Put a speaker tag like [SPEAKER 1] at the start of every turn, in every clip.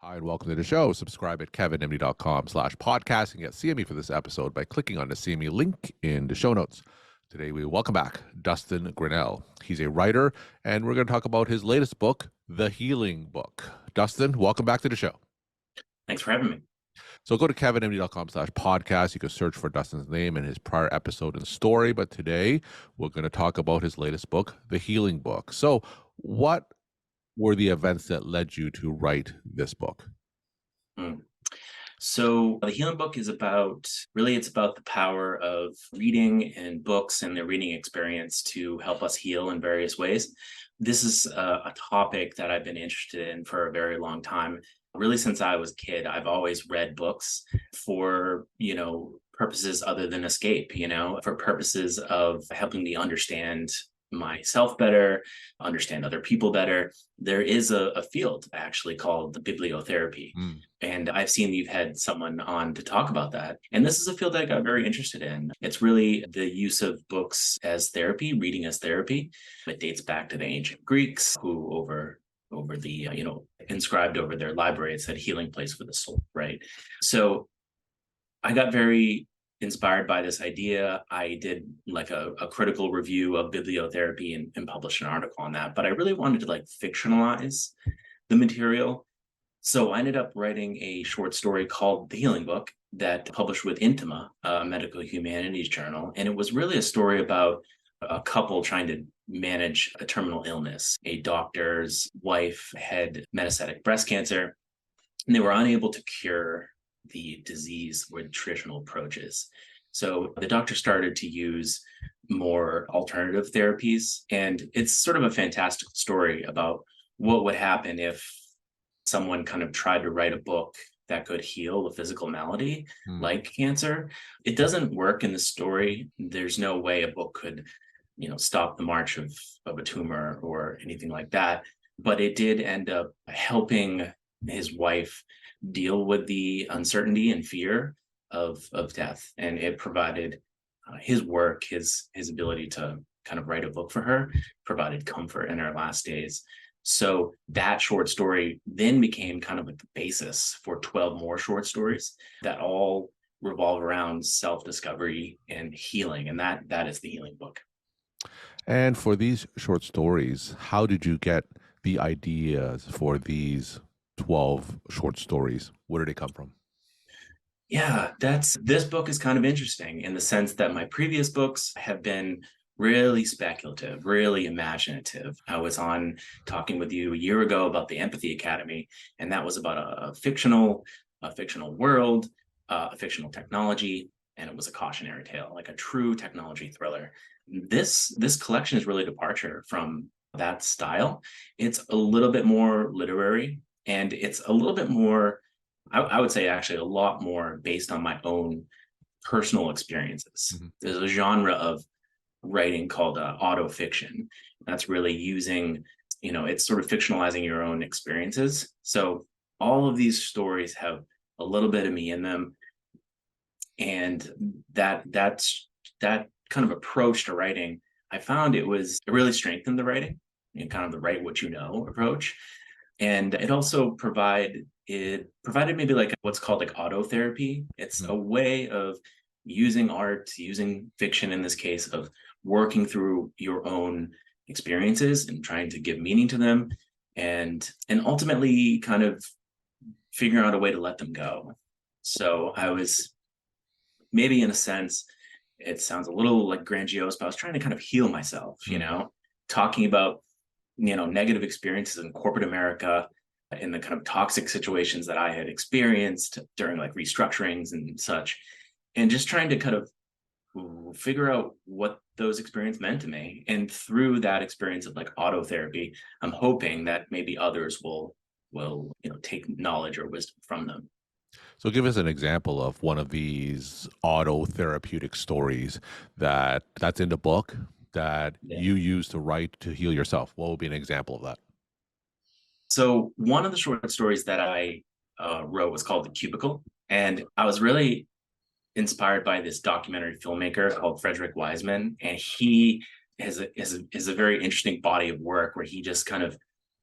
[SPEAKER 1] Hi, and welcome to the show. Subscribe at kevinmd.com/podcast and get CME for this episode by clicking on the CME link in the show notes. Today, we welcome back Dustin Grinnell. He's a writer, and we're going to talk about his latest book, The Healing Book. Dustin, welcome back to the show.
[SPEAKER 2] Thanks for having me.
[SPEAKER 1] So go to kevinmd.com/podcast. You can search for Dustin's name and his prior episode and story. But today, we're going to talk about his latest book, The Healing Book. So what were the events that led you to write this book?
[SPEAKER 2] So the Healing Book is about the power of reading and books and the reading experience to help us heal in various ways. This is a topic that I've been interested in for a very long time. Really, since I was a kid, I've always read books for, purposes other than escape, for purposes of helping me understand myself better, understand other people better. There is a field actually called the bibliotherapy. And I've seen you've had someone on to talk about that. And this is a field that I got very interested in. It's really the use of books as therapy, reading as therapy. It dates back to the ancient Greeks who over the, inscribed over their library, it said healing place for the soul, right? So I got very inspired by this idea. I did like a critical review of bibliotherapy and published an article on that, but I really wanted to fictionalize the material. So I ended up writing a short story called The Healing Book that published with Intima, a medical humanities journal. And it was really a story about a couple trying to manage a terminal illness. A doctor's wife had metastatic breast cancer, and they were unable to cure the disease with traditional approaches. So the doctor started to use more alternative therapies. And it's sort of a fantastic story about what would happen if someone kind of tried to write a book that could heal a physical malady like cancer. It doesn't work in the story. There's no way a book could, stop the march of a tumor or anything like that. But it did end up helping his wife deal with the uncertainty and fear of death. And it provided his work, his ability to kind of write a book for her, provided comfort in her last days. So that short story then became kind of like the basis for 12 more short stories that all revolve around self-discovery and healing. And that is the Healing Book.
[SPEAKER 1] And for these short stories, how did you get the ideas for these 12 short stories? Where did they come from?
[SPEAKER 2] Yeah, this book is kind of interesting in the sense that my previous books have been really speculative, really imaginative. I was on talking with you a year ago about the Empathy Academy, and that was about a fictional world, a fictional technology, and it was a cautionary tale, like a true technology thriller. This collection is really a departure from that style. It's a little bit more literary, and it's a little bit more, I would say actually a lot more based on my own personal experiences. There's a genre of writing called autofiction. That's really using, it's sort of fictionalizing your own experiences. So all of these stories have a little bit of me in them. And that kind of approach to writing, I found it really strengthened the writing and kind of the write what you know approach. And it also provided maybe like what's called like autotherapy. It's a way of using art, using fiction in this case, of working through your own experiences and trying to give meaning to them and ultimately kind of figuring out a way to let them go. So I was maybe in a sense, it sounds a little like grandiose, but I was trying to kind of heal myself, talking about, negative experiences in corporate America, in the kind of toxic situations that I had experienced during like restructurings and such, and just trying to kind of figure out what those experiences meant to me. And through that experience of like autotherapy, I'm hoping that maybe others will take knowledge or wisdom from them.
[SPEAKER 1] So give us an example of one of these auto therapeutic stories that's in the book that you use to write to heal yourself. What would be an example of that?
[SPEAKER 2] So one of the short stories that I wrote was called The Cubicle. And I was really inspired by this documentary filmmaker called Frederick Wiseman. And he has a very interesting body of work where he just kind of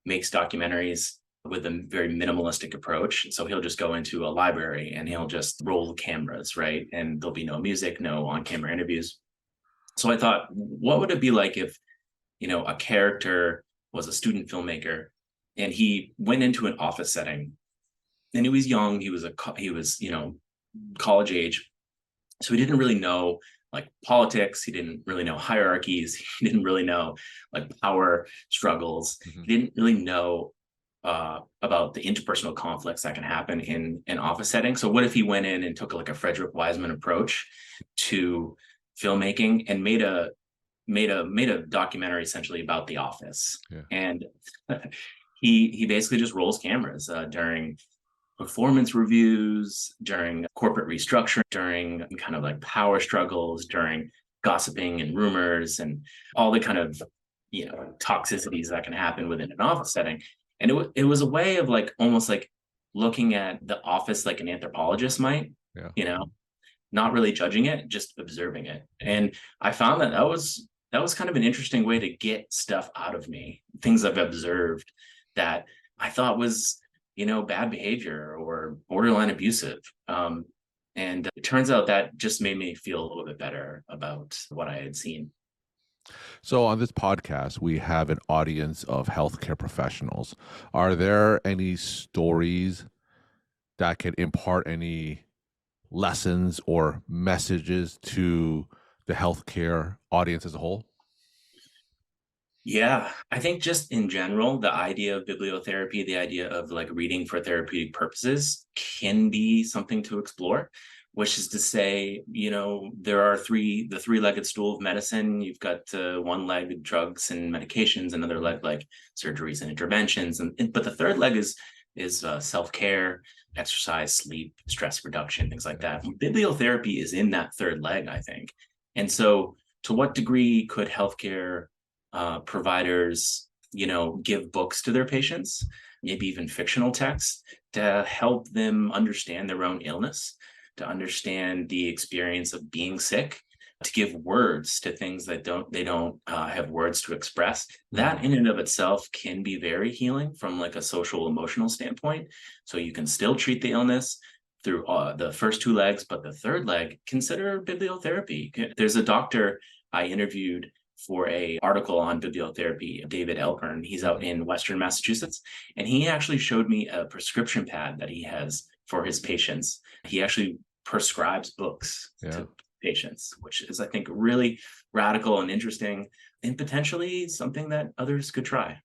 [SPEAKER 2] makes documentaries with a very minimalistic approach. So he'll just go into a library and he'll just roll cameras, right? And there'll be no music, no on-camera interviews. So I thought, what would it be like if, a character was a student filmmaker and he went into an office setting, and he was young, he was college age. So he didn't really know like politics. He didn't really know hierarchies. He didn't really know like power struggles.
[SPEAKER 1] Mm-hmm.
[SPEAKER 2] He didn't really know about the interpersonal conflicts that can happen in an office setting. So what if he went in and took like a Frederick Wiseman approach to filmmaking and made a documentary essentially about the office?
[SPEAKER 1] Yeah.
[SPEAKER 2] And he basically just rolls cameras during performance reviews, during corporate restructuring, during kind of like power struggles, during gossiping and rumors and all the kind of toxicities that can happen within an office setting. And it was a way of like almost like looking at the office like an anthropologist might, not really judging it, just observing it. And I found that was kind of an interesting way to get stuff out of me, things I've observed that I thought was bad behavior or borderline abusive. And it turns out that just made me feel a little bit better about what I had seen.
[SPEAKER 1] So on this podcast, we have an audience of healthcare professionals. Are there any stories that can impart any lessons or messages to the healthcare audience as a whole?
[SPEAKER 2] Yeah, I think just in general, the idea of bibliotherapy, the idea of like reading for therapeutic purposes can be something to explore, which is to say, there are the three-legged stool of medicine. You've got one leg, drugs and medications, another leg, like surgeries and interventions. But the third leg is self-care, exercise, sleep, stress reduction, things like that. Bibliotherapy is in that third leg, I think. And so to what degree could healthcare providers, give books to their patients, maybe even fictional texts, to help them understand their own illness, to understand the experience of being sick, to give words to things that they don't have words to express. That in and of itself can be very healing from like a social emotional standpoint. So you can still treat the illness through the first two legs, but the third leg, consider bibliotherapy. There's a doctor I interviewed for a article on bibliotherapy, David Alpern. He's out in Western Massachusetts, and he actually showed me a prescription pad that he has for his patients. He actually prescribes books to patients, which is, I think, really radical and interesting, and potentially something that others could try.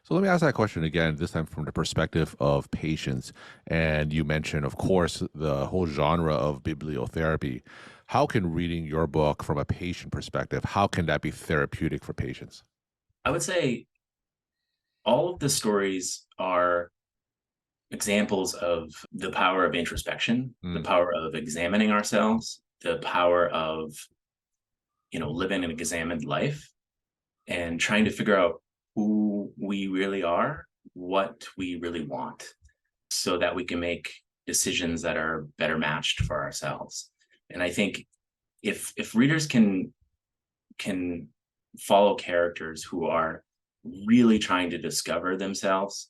[SPEAKER 1] So let me ask that question again, this time from the perspective of patients. And you mentioned, of course, the whole genre of bibliotherapy. How can reading your book from a patient perspective, how can that be therapeutic for patients?
[SPEAKER 2] I would say all of the stories are examples of the power of introspection, the power of examining ourselves, the power of, living an examined life and trying to figure out who we really are, what we really want, so that we can make decisions that are better matched for ourselves. And I think if readers can follow characters who are really trying to discover themselves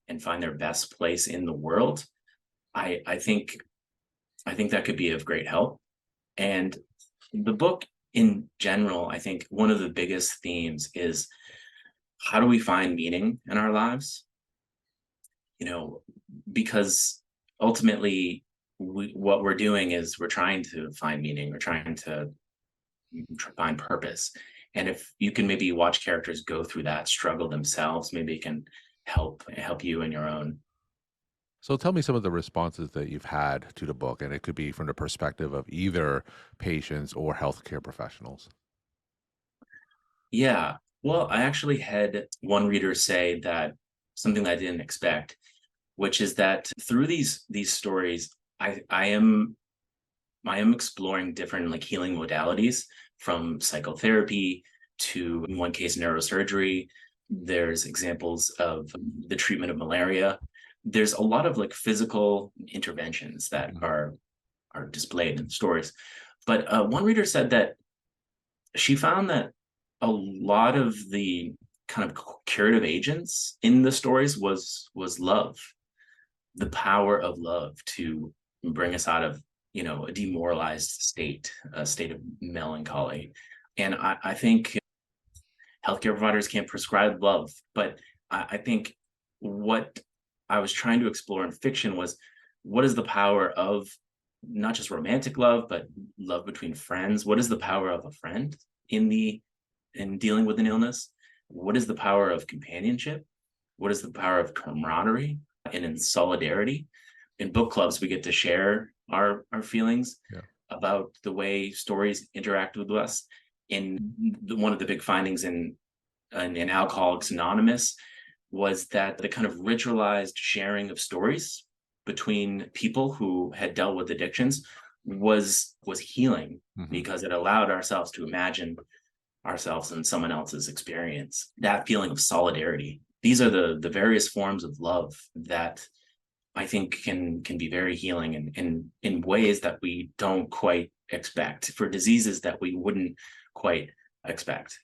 [SPEAKER 2] and find their best place in the world, I think that could be of great help. And the book in general, I think one of the biggest themes is, how do we find meaning in our lives? Because ultimately what we're doing is we're trying to find meaning, we're trying to find purpose. And if you can maybe watch characters go through that struggle themselves, maybe it can help you in your own.
[SPEAKER 1] So tell me some of the responses that you've had to the book, and it could be from the perspective of either patients or healthcare professionals.
[SPEAKER 2] Yeah. Well, I actually had one reader say that something that I didn't expect, which is that through these stories, I am exploring different like healing modalities, from psychotherapy to, in one case, neurosurgery. There's examples of the treatment of malaria. There's a lot of like physical interventions that are displayed in the stories. But one reader said that she found that a lot of the kind of curative agents in the stories was love, the power of love to bring us out of, a demoralized state, a state of melancholy. And I think healthcare providers can't prescribe love, but I think what I was trying to explore in fiction was, what is the power of not just romantic love, but love between friends? What is the power of a friend in dealing with an illness? What is the power of companionship? What is the power of camaraderie and in solidarity? In book clubs, we get to share our feelings about the way stories interact with us. One of the big findings in Alcoholics Anonymous was that the kind of ritualized sharing of stories between people who had dealt with addictions was healing, because it allowed ourselves to imagine ourselves in someone else's experience. That feeling of solidarity. These are the various forms of love that I think can be very healing in ways that we don't quite expect, for diseases that we wouldn't quite expect.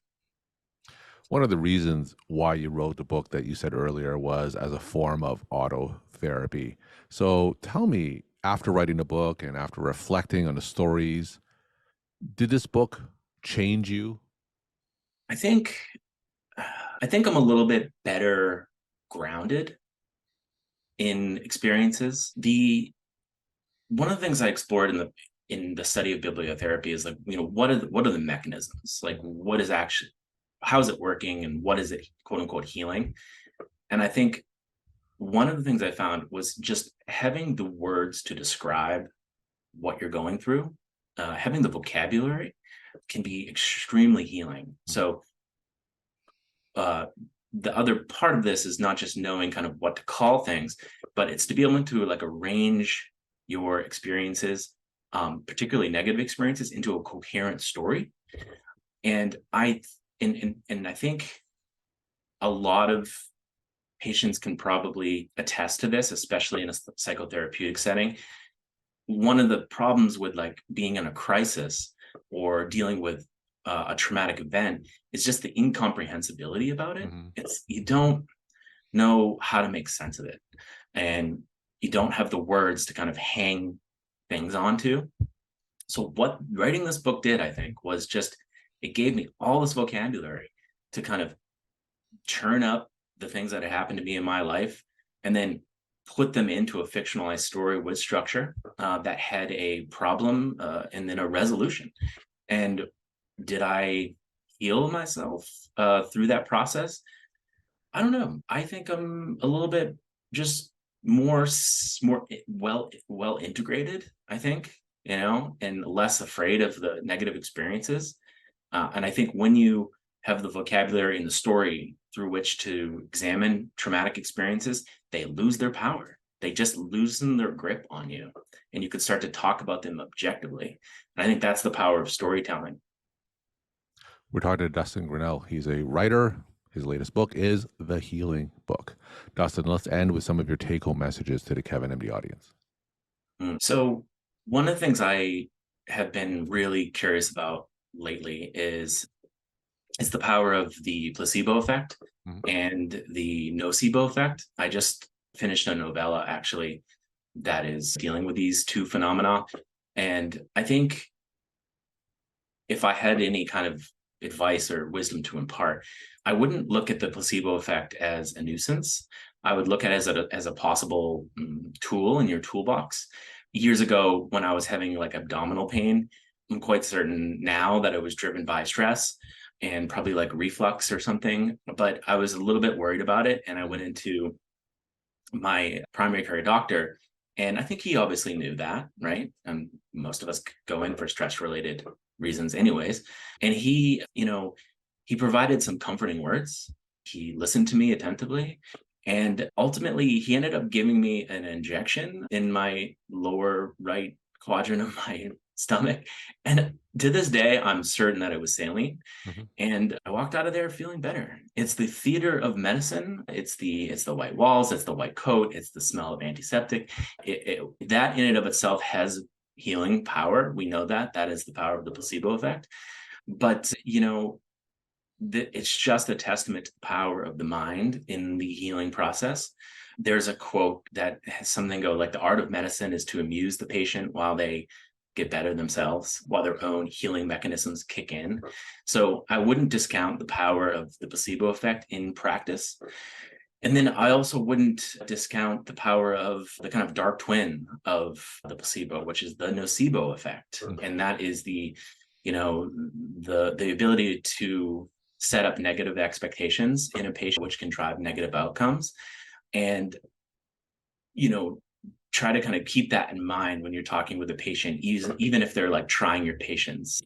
[SPEAKER 1] One of the reasons why you wrote the book that you said earlier was as a form of autotherapy. So tell me, after writing the book and after reflecting on the stories, did this book change you?
[SPEAKER 2] I think I'm a little bit better grounded in experiences. One of the things I explored in the study of bibliotherapy is, like, what are the mechanisms? Like, what is actually, how is it working, and what is it, quote unquote, healing? And I think one of the things I found was just having the words to describe what you're going through, having the vocabulary can be extremely healing. So the other part of this is not just knowing kind of what to call things, but it's to be able to, like, arrange your experiences, particularly negative experiences, into a coherent story. And I think a lot of patients can probably attest to this, especially in a psychotherapeutic setting. One of the problems with, like, being in a crisis or dealing with a traumatic event is just the incomprehensibility about it. It's, you don't know how to make sense of it, and you don't have the words to kind of hang things onto. So what writing this book did, I think, was just, it gave me all this vocabulary to kind of churn up the things that had happened to me in my life, and then put them into a fictionalized story with structure that had a problem and then a resolution. And did I heal myself through that process? I don't know. I think I'm a little bit just more well integrated, I think, and less afraid of the negative experiences. And I think when you have the vocabulary and the story through which to examine traumatic experiences, they lose their power. They just loosen their grip on you, and you could start to talk about them objectively. And I think that's the power of storytelling.
[SPEAKER 1] We're talking to Dustin Grinnell. He's a writer. His latest book is The Healing Book. Dustin, let's end with some of your take-home messages to the Kevin MD audience.
[SPEAKER 2] So one of the things I have been really curious about lately is the power of the placebo effect and the nocebo effect. I just finished a novella, actually, that is dealing with these two phenomena. And I think if I had any kind of advice or wisdom to impart, I wouldn't look at the placebo effect as a nuisance. I would look at it as a possible tool in your toolbox. Years ago, when I was having, like, abdominal pain, I'm quite certain now that it was driven by stress and probably, like, reflux or something, but I was a little bit worried about it. And I went into my primary care doctor, and I think he obviously knew that, right? And most of us go in for stress related reasons anyways. And he provided some comforting words. He listened to me attentively. And ultimately, he ended up giving me an injection in my lower right quadrant of my stomach. And to this day, I'm certain that it was saline. And I walked out of there feeling better. It's the theater of medicine. It's the white walls. It's the white coat. It's the smell of antiseptic. That in and of itself has healing power. We know that is the power of the placebo effect. But it's just a testament to the power of the mind in the healing process. There's a quote that has something go like, the art of medicine is to amuse the patient while they get better themselves, while their own healing mechanisms kick in. So I wouldn't discount the power of the placebo effect in practice. And then I also wouldn't discount the power of the kind of dark twin of the placebo, which is the nocebo effect. And that is the ability to set up negative expectations in a patient, which can drive negative outcomes. And, try to kind of keep that in mind when you're talking with a patient, even if they're like trying your patience.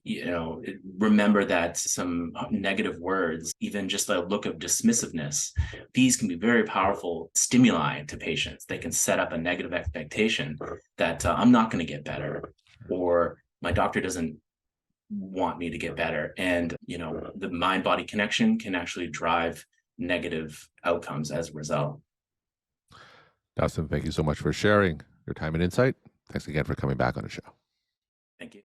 [SPEAKER 2] Remember that some negative words, even just a look of dismissiveness, these can be very powerful stimuli to patients. They can set up a negative expectation that I'm not going to get better, or my doctor doesn't want me to get better. And, the mind-body connection can actually drive negative outcomes as a result.
[SPEAKER 1] Dustin, thank you so much for sharing your time and insight. Thanks again for coming back on the show.
[SPEAKER 2] Thank you.